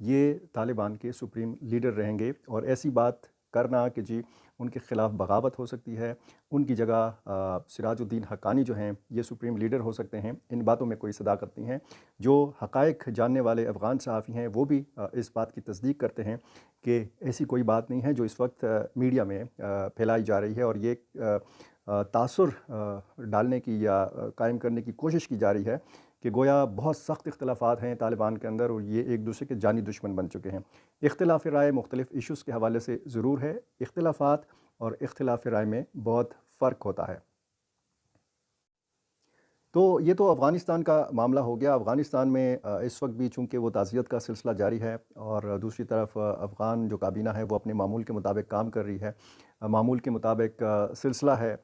یہ طالبان کے supreme leader رہیں گے، اور ایسی بات کرنا کہ جی ان کے خلاف بغاوت ہو سکتی ہے، ان کی جگہ سراج الدین حقانی جو ہیں یہ سپریم لیڈر ہو سکتے ہیں، ان باتوں میں کوئی صداقت نہیں ہے۔ جو حقائق جاننے والے افغان صحافی ہیں وہ بھی اس بات کی تصدیق کرتے ہیں کہ ایسی کوئی بات نہیں ہے جو اس وقت میڈیا میں پھیلائی جا رہی ہے، اور یہ تاثر ڈالنے کی یا قائم کرنے کی کوشش کی جا رہی ہے کہ گویا بہت سخت اختلافات ہیں طالبان کے اندر، اور یہ ایک دوسرے کے جانی دشمن بن چکے ہیں۔ اختلاف رائے مختلف ایشوز کے حوالے سے ضرور ہے، اختلافات اور اختلاف رائے میں بہت فرق ہوتا ہے۔ تو یہ تو افغانستان کا معاملہ ہو گیا۔ افغانستان میں اس وقت بھی چونکہ وہ تعزیت کا سلسلہ جاری ہے، اور دوسری طرف افغان جو کابینہ ہے وہ اپنے معمول کے مطابق کام کر رہی ہے۔ معمول کے مطابق سلسلہ ہے،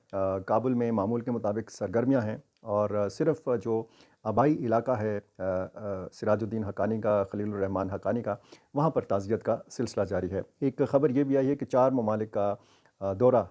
کابل میں معمول کے مطابق سرگرمیاں ہیں، اور صرف جو آبائی علاقہ ہے سراج الدین حقانی کا، خلیل الرحمن حقانی کا، وہاں پر تعزیت کا سلسلہ جاری ہے۔ ایک خبر یہ بھی آئی ہے کہ 4 ممالک کا دورہ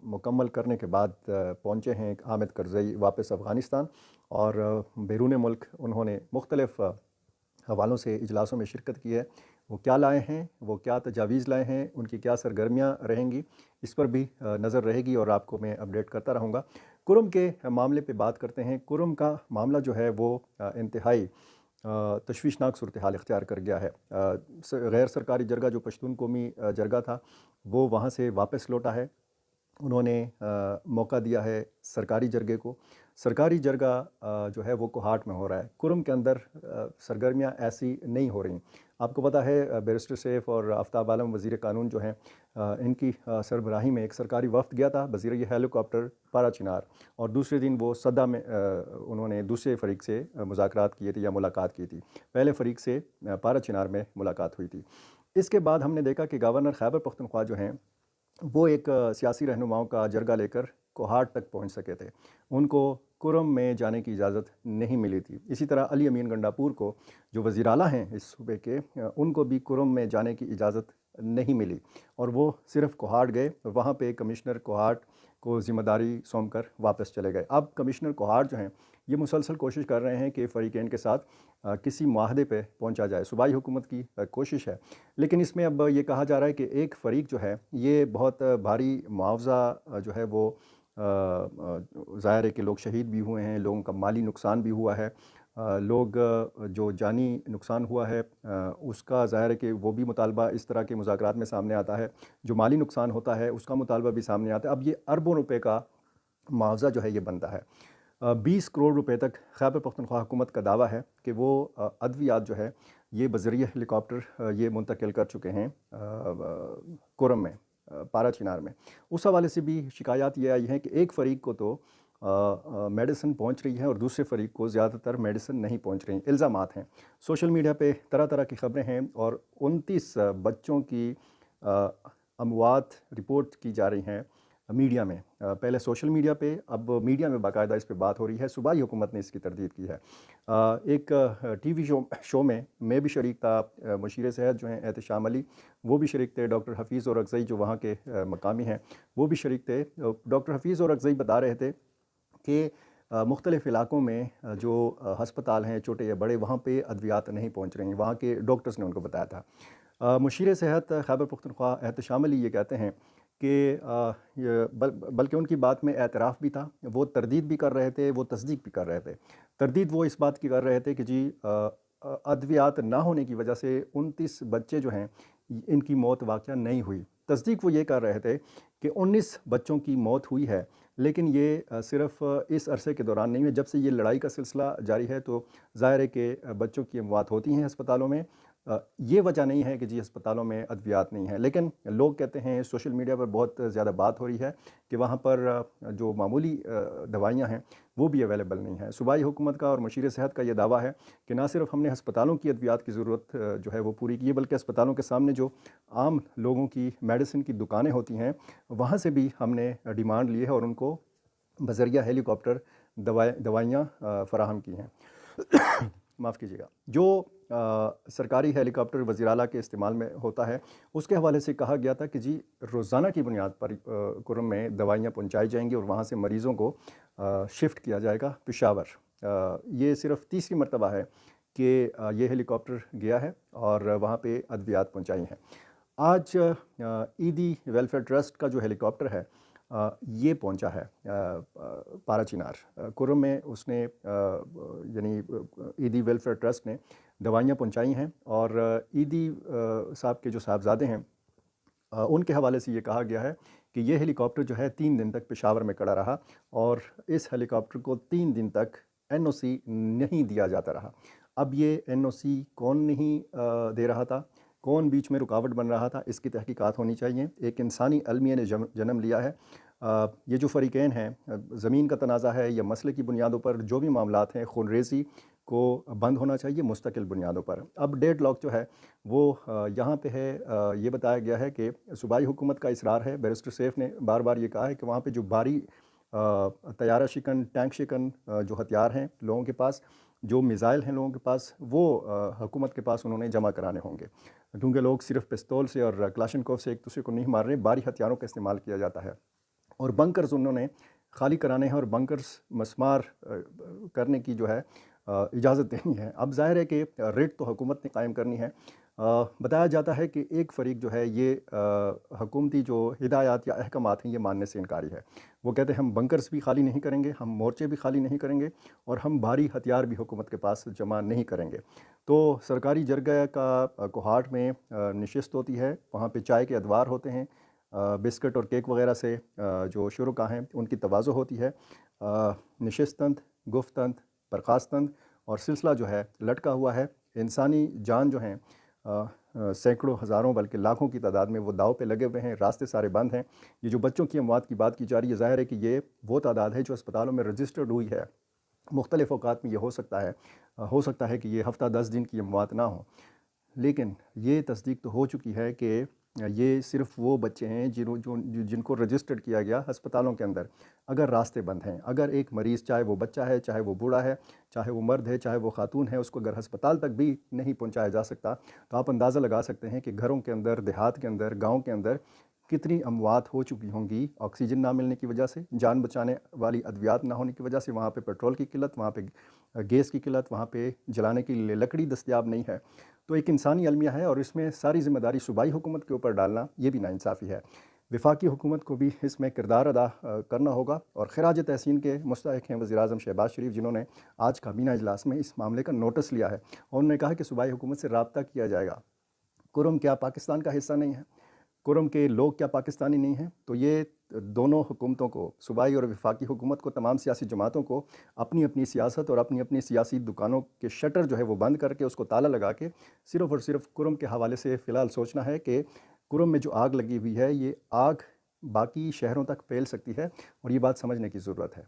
مکمل کرنے کے بعد پہنچے ہیں حامد کرزئی واپس افغانستان، اور بیرون ملک انہوں نے مختلف حوالوں سے اجلاسوں میں شرکت کی ہے۔ وہ کیا لائے ہیں، وہ کیا تجاویز لائے ہیں، ان کی کیا سرگرمیاں رہیں گی، اس پر بھی نظر رہے گی، اور آپ کو میں اپڈیٹ کرتا رہوں گا۔ کرم کے معاملے پہ بات کرتے ہیں۔ کرم کا معاملہ جو ہے وہ انتہائی تشویشناک صورتحال اختیار کر گیا ہے۔ غیر سرکاری جرگہ جو پشتون قومی جرگہ تھا وہ وہاں سے واپس لوٹا ہے۔ انہوں نے موقع دیا ہے سرکاری جرگے کو۔ سرکاری جرگہ جو ہے وہ کوہاٹ میں ہو رہا ہے، کرم کے اندر سرگرمیاں ایسی نہیں ہو رہی۔ آپ کو پتہ ہے بیرسٹر سیف اور آفتاب عالم وزیر قانون جو ہیں، ان کی سربراہی میں ایک سرکاری وفد گیا بذریعہ یہ ہیلی کاپٹر پارا چنار، اور دوسرے دن وہ صدہ میں انہوں نے دوسرے فریق سے مذاکرات کیے تھے یا ملاقات کی تھی۔ پہلے فریق سے پارا چنار میں ملاقات ہوئی تھی۔ اس کے بعد ہم نے دیکھا کہ گورنر خیبر پختونخوا جو ہیں وہ ایک سیاسی رہنماؤں کا جرگہ لے کر کوہاٹ تک پہنچ سکے تھے، ان کو کرم میں جانے کی اجازت نہیں ملی تھی۔ اسی طرح علی امین گنڈاپور کو جو وزیر اعلیٰ ہیں اس صوبے کے، ان کو بھی کرم میں جانے کی اجازت نہیں ملی، اور وہ صرف کوہاٹ گئے، وہاں پہ کمشنر کوہاٹ کو ذمہ داری سونپ کر واپس چلے گئے۔ اب کمشنر کوہاٹ جو ہیں یہ مسلسل کوشش کر رہے ہیں کہ فریقین کے ساتھ کسی معاہدے پہ پہنچا جائے۔ صوبائی حکومت کی کوشش ہے، لیکن اس میں اب یہ کہا جا رہا ہے کہ ایک فریق جو ہے یہ بہت بھاری معاوضہ جو ہے وہ ظاہر ہے کہ لوگ شہید بھی ہوئے ہیں، لوگوں کا مالی نقصان بھی ہوا ہے، لوگ جو جانی نقصان ہوا ہے اس کا ظاہر ہے کہ وہ بھی مطالبہ اس طرح کے مذاکرات میں سامنے آتا ہے، جو مالی نقصان ہوتا ہے اس کا مطالبہ بھی سامنے آتا ہے۔ اب یہ اربوں روپے کا معاوضہ جو ہے یہ بنتا ہے۔ 20 کروڑ روپے تک خیبر پختونخوا حکومت کا دعویٰ ہے کہ وہ ادویات جو ہے یہ بذریعہ ہیلی کاپٹر یہ منتقل کر چکے ہیں کرم میں، پارا چنار میں۔ اس حوالے سے بھی شکایات یہ آئی ہیں کہ ایک فریق کو تو میڈیسن پہنچ رہی ہے اور دوسرے فریق کو زیادہ تر میڈیسن نہیں پہنچ رہی ہیں۔ الزامات ہیں، سوشل میڈیا پہ طرح طرح کی خبریں ہیں، اور 29 بچوں کی اموات رپورٹ کی جا رہی ہیں میڈیا میں، پہلے سوشل میڈیا پہ، اب میڈیا میں باقاعدہ اس پہ بات ہو رہی ہے۔ صوبائی حکومت نے اس کی تردید کی ہے۔ ایک ٹی وی شو میں بھی شریک تھا، مشیر صحت جو ہیں احتشام علی وہ بھی شریک تھے، ڈاکٹر حفیظ اور اکزئی جو وہاں کے مقامی ہیں وہ بھی شریک تھے۔ ڈاکٹر حفیظ اور اکزئی بتا رہے تھے کہ مختلف علاقوں میں جو ہسپتال ہیں چھوٹے یا بڑے وہاں پہ ادویات نہیں پہنچ رہی ہیں، وہاں کے ڈاکٹرز نے ان کو بتایا تھا۔ مشیر صحت خیبر پختونخوا احتشام علی یہ کہتے ہیں کہ بلکہ ان کی بات میں اعتراف بھی تھا، وہ تردید بھی کر رہے تھے، وہ تصدیق بھی کر رہے تھے۔ تردید وہ اس بات کی کر رہے تھے کہ جی ادویات نہ ہونے کی وجہ سے 29 بچے جو ہیں ان کی موت واقعہ نہیں ہوئی۔ تصدیق وہ یہ کر رہے تھے کہ 19 بچوں کی موت ہوئی ہے، لیکن یہ صرف اس عرصے کے دوران نہیں ہے، جب سے یہ لڑائی کا سلسلہ جاری ہے تو ظاہر ہے کہ بچوں کی اموات ہوتی ہیں اسپتالوں میں۔ یہ وجہ نہیں ہے کہ جی اسپتالوں میں ادویات نہیں ہیں، لیکن لوگ کہتے ہیں، سوشل میڈیا پر بہت زیادہ بات ہو رہی ہے کہ وہاں پر جو معمولی دوائیاں ہیں وہ بھی اویلیبل نہیں ہیں۔ صوبائی حکومت کا اور مشیر صحت کا یہ دعویٰ ہے کہ نہ صرف ہم نے ہسپتالوں کی ادویات کی ضرورت جو ہے وہ پوری کی ہے، بلکہ اسپتالوں کے سامنے جو عام لوگوں کی میڈیسن کی دکانیں ہوتی ہیں وہاں سے بھی ہم نے ڈیمانڈ لی ہے اور ان کو بذریعہ ہیلی کاپٹر دوائیاں فراہم کی ہیں۔ معاف کیجیے گا۔ جو سرکاری ہیلی کاپٹر وزیر اعلیٰ کے استعمال میں ہوتا ہے اس کے حوالے سے کہا گیا تھا کہ جی روزانہ کی بنیاد پر کرم میں دوائیاں پہنچائی جائیں گی اور وہاں سے مریضوں کو شفٹ کیا جائے گا پشاور۔ یہ صرف تیسری مرتبہ ہے کہ یہ ہیلی کاپٹر گیا ہے اور وہاں پہ ادویات پہنچائی ہیں۔ آج عیدی ویلفیئر ٹرسٹ کا جو ہیلی کاپٹر ہے یہ پہنچا ہے پارا چنار کرم میں۔ اس نے یعنی عیدی ویلفیئر ٹرسٹ نے دوائیاں پہنچائی ہیں، اور عیدی صاحب کے جو صاحبزادے ہیں ان کے حوالے سے یہ کہا گیا ہے کہ یہ ہیلی کاپٹر جو ہے 3 دن تک پشاور میں کھڑا رہا، اور اس ہیلی کاپٹر کو 3 دن تک NOC نہیں دیا جاتا رہا۔ اب یہ NOC کون نہیں دے رہا تھا، کون بیچ میں رکاوٹ بن رہا تھا، اس کی تحقیقات ہونی چاہیے۔ ایک انسانی المیہ نے جنم لیا ہے۔ یہ جو فریقین ہیں، زمین کا تنازع ہے یا مسئلے کی بنیادوں پر جو بھی معاملات ہیں، خون ریزی کو بند ہونا چاہیے مستقل بنیادوں پر۔ اب ڈیڈ لاک جو ہے وہ یہاں پہ ہے۔ یہ بتایا گیا ہے کہ صوبائی حکومت کا اصرار ہے، بیرسٹر سیف نے بار بار یہ کہا ہے کہ وہاں پہ جو بھاری طیارہ شکن، ٹینک شکن جو ہتھیار ہیں لوگوں کے پاس، جو میزائل ہیں لوگوں کے پاس، وہ حکومت کے پاس انہوں نے جمع کرانے ہوں گے، کیونکہ لوگ صرف پستول سے اور کلاشنکوف سے ایک دوسرے کو نہیں مار رہے، بھاری ہتھیاروں کا استعمال کیا جاتا ہے، اور بنکرز انہوں نے خالی کرانے ہیں اور بنکرز مسمار کرنے کی جو ہے اجازت دینی ہے۔ اب ظاہر ہے کہ ریٹ تو حکومت نے قائم کرنی ہے۔ بتایا جاتا ہے کہ ایک فریق جو ہے یہ حکومتی جو ہدایات یا احکامات ہیں یہ ماننے سے انکاری ہے۔ وہ کہتے ہیں ہم بنکرز بھی خالی نہیں کریں گے، ہم مورچے بھی خالی نہیں کریں گے، اور ہم بھاری ہتھیار بھی حکومت کے پاس جمع نہیں کریں گے۔ تو سرکاری جرگہ کا کوہاٹ میں نشست ہوتی ہے، وہاں پہ چائے کے ادوار ہوتے ہیں، بسکٹ اور کیک وغیرہ سے جو شرکا ہیں ان کی تواضع ہوتی ہے، نشستند، گفتند، برخاستند، اور سلسلہ جو ہے لٹکا ہوا ہے۔ انسانی جان جو ہیں سینکڑوں، ہزاروں، بلکہ لاکھوں کی تعداد میں وہ داؤ پہ لگے ہوئے ہیں، راستے سارے بند ہیں۔ یہ جو بچوں کی اموات کی بات کی جا رہی ہے، ظاہر ہے کہ یہ وہ تعداد ہے جو اسپتالوں میں رجسٹرڈ ہوئی ہے۔ مختلف اوقات میں یہ ہو سکتا ہے کہ یہ ہفتہ 10 دن کی اموات نہ ہوں، لیکن یہ تصدیق تو ہو چکی ہے کہ یہ صرف وہ بچے ہیں جن کو رجسٹرڈ کیا گیا ہسپتالوں کے اندر۔ اگر راستے بند ہیں، اگر ایک مریض، چاہے وہ بچہ ہے، چاہے وہ بوڑھا ہے، چاہے وہ مرد ہے، چاہے وہ خاتون ہے، اس کو اگر ہسپتال تک بھی نہیں پہنچایا جا سکتا، تو آپ اندازہ لگا سکتے ہیں کہ گھروں کے اندر، دیہات کے اندر، گاؤں کے اندر کتنی اموات ہو چکی ہوں گی آکسیجن نہ ملنے کی وجہ سے، جان بچانے والی ادویات نہ ہونے کی وجہ سے، وہاں پہ پیٹرول کی قلت، وہاں پہ گیس کی قلت، وہاں پہ جلانے کے لیے لکڑی دستیاب نہیں ہے۔ تو ایک انسانی المیہ ہے، اور اس میں ساری ذمہ داری صوبائی حکومت کے اوپر ڈالنا یہ بھی ناانصافی ہے۔ وفاقی حکومت کو بھی اس میں کردار ادا کرنا ہوگا، اور خراج تحسین کے مستحق ہیں وزیر اعظم شہباز شریف، جنہوں نے آج کابینہ اجلاس میں اس معاملے کا نوٹس لیا ہے، اور انہوں نے کہا کہ صوبائی حکومت سے رابطہ کیا جائے گا۔ کرم کیا پاکستان کا حصہ نہیں ہے؟ کرم کے لوگ کیا پاکستانی نہیں ہیں؟ تو یہ دونوں حکومتوں کو، صوبائی اور وفاقی حکومت کو، تمام سیاسی جماعتوں کو اپنی اپنی سیاست اور اپنی اپنی سیاسی دکانوں کے شٹر جو ہے وہ بند کر کے، اس کو تالا لگا کے، صرف اور صرف کرم کے حوالے سے فی الحال سوچنا ہے کہ کرم میں جو آگ لگی ہوئی ہے، یہ آگ باقی شہروں تک پھیل سکتی ہے، اور یہ بات سمجھنے کی ضرورت ہے۔